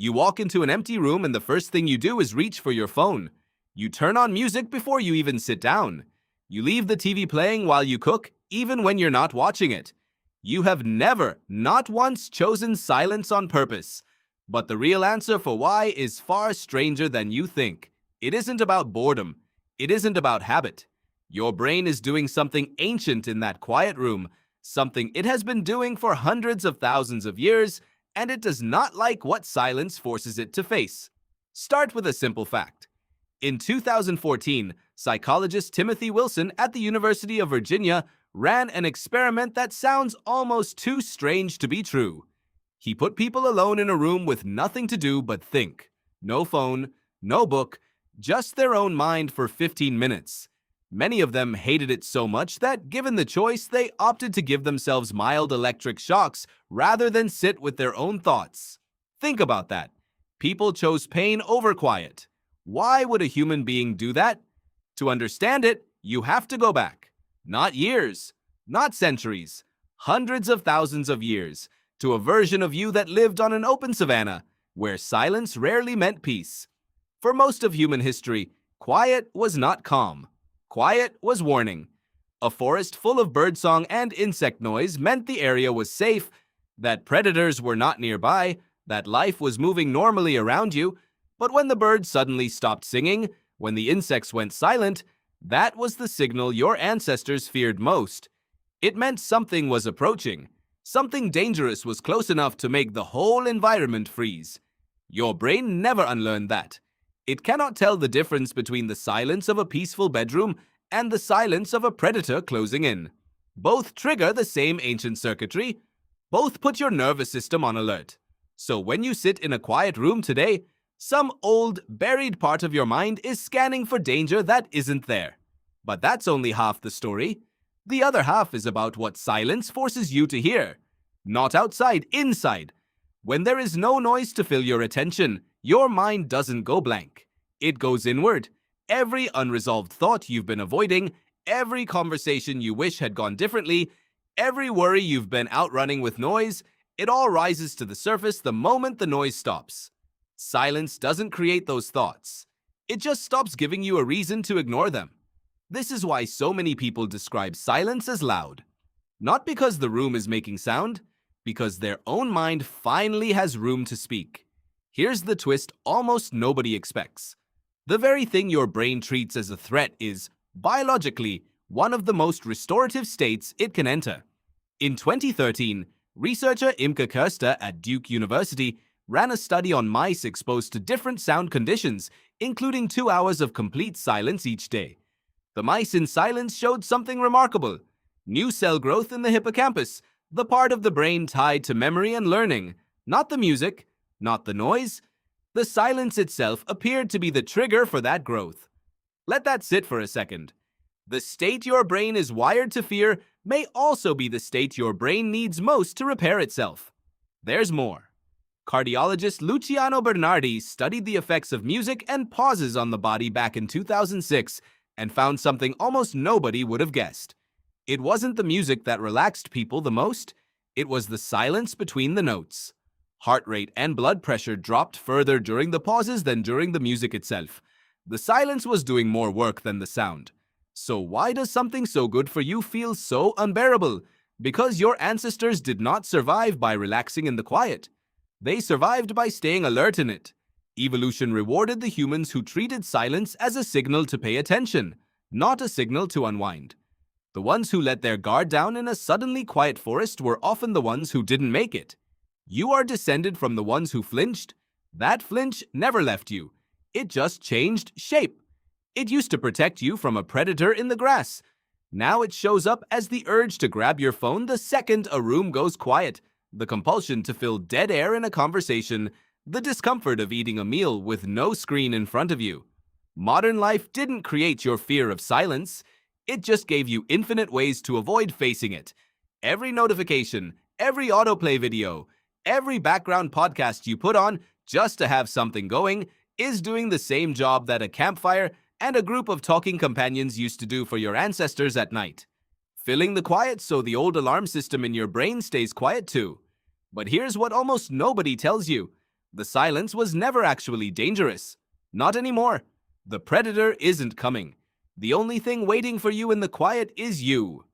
You walk into an empty room and the first thing you do is reach for your phone. You turn on music before you even sit down. You leave the TV playing while you cook, even when you're not watching it. You have never, not once, chosen silence on purpose. But the real answer for why is far stranger than you think. It isn't about boredom. It isn't about habit. Your brain is doing something ancient in that quiet room, something it has been doing for hundreds of thousands of years, and it does not like what silence forces it to face. Start with a simple fact. In 2014, psychologist Timothy Wilson at the University of Virginia ran an experiment that sounds almost too strange to be true. He put people alone in a room with nothing to do but think. No phone, no book, just their own mind for 15 minutes. Many of them hated it so much that, given the choice, they opted to give themselves mild electric shocks rather than sit with their own thoughts. Think about that. People chose pain over quiet. Why would a human being do that? To understand it, you have to go back. Not years, not centuries, hundreds of thousands of years, to a version of you that lived on an open savanna, where silence rarely meant peace. For most of human history, quiet was not calm. Quiet was warning. A forest full of birdsong and insect noise meant the area was safe, that predators were not nearby, that life was moving normally around you. But when the birds suddenly stopped singing, when the insects went silent, that was the signal your ancestors feared most. It meant something was approaching. Something dangerous was close enough to make the whole environment freeze. Your brain never unlearned that. It cannot tell the difference between the silence of a peaceful bedroom and the silence of a predator closing in. Both trigger the same ancient circuitry. Both put your nervous system on alert. So when you sit in a quiet room today, some old, buried part of your mind is scanning for danger that isn't there. But that's only half the story. The other half is about what silence forces you to hear. Not outside, inside. When there is no noise to fill your attention, your mind doesn't go blank. It goes inward. Every unresolved thought you've been avoiding, every conversation you wish had gone differently, every worry you've been outrunning with noise, it all rises to the surface the moment the noise stops. Silence doesn't create those thoughts. It just stops giving you a reason to ignore them. This is why so many people describe silence as loud. Not because the room is making sound, because their own mind finally has room to speak. Here's the twist almost nobody expects. The very thing your brain treats as a threat is, biologically, one of the most restorative states it can enter. In 2013, researcher Imke Kerster at Duke University ran a study on mice exposed to different sound conditions, including 2 hours of complete silence each day. The mice in silence showed something remarkable. New cell growth in the hippocampus, the part of the brain tied to memory and learning, not the music, not the noise. The silence itself appeared to be the trigger for that growth. Let that sit for a second. The state your brain is wired to fear may also be the state your brain needs most to repair itself. There's more. Cardiologist Luciano Bernardi studied the effects of music and pauses on the body back in 2006 and found something almost nobody would have guessed. It wasn't the music that relaxed people the most, it was the silence between the notes. Heart rate and blood pressure dropped further during the pauses than during the music itself. The silence was doing more work than the sound. So why does something so good for you feel so unbearable? Because your ancestors did not survive by relaxing in the quiet. They survived by staying alert in it. Evolution rewarded the humans who treated silence as a signal to pay attention, not a signal to unwind. The ones who let their guard down in a suddenly quiet forest were often the ones who didn't make it. You are descended from the ones who flinched. That flinch never left you. It just changed shape. It used to protect you from a predator in the grass. Now it shows up as the urge to grab your phone the second a room goes quiet, the compulsion to fill dead air in a conversation, the discomfort of eating a meal with no screen in front of you. Modern life didn't create your fear of silence. It just gave you infinite ways to avoid facing it. Every notification, every autoplay video, every background podcast you put on just to have something going is doing the same job that a campfire and a group of talking companions used to do for your ancestors at night. Filling the quiet so the old alarm system in your brain stays quiet too. But here's what almost nobody tells you. The silence was never actually dangerous. Not anymore. The predator isn't coming. The only thing waiting for you in the quiet is you.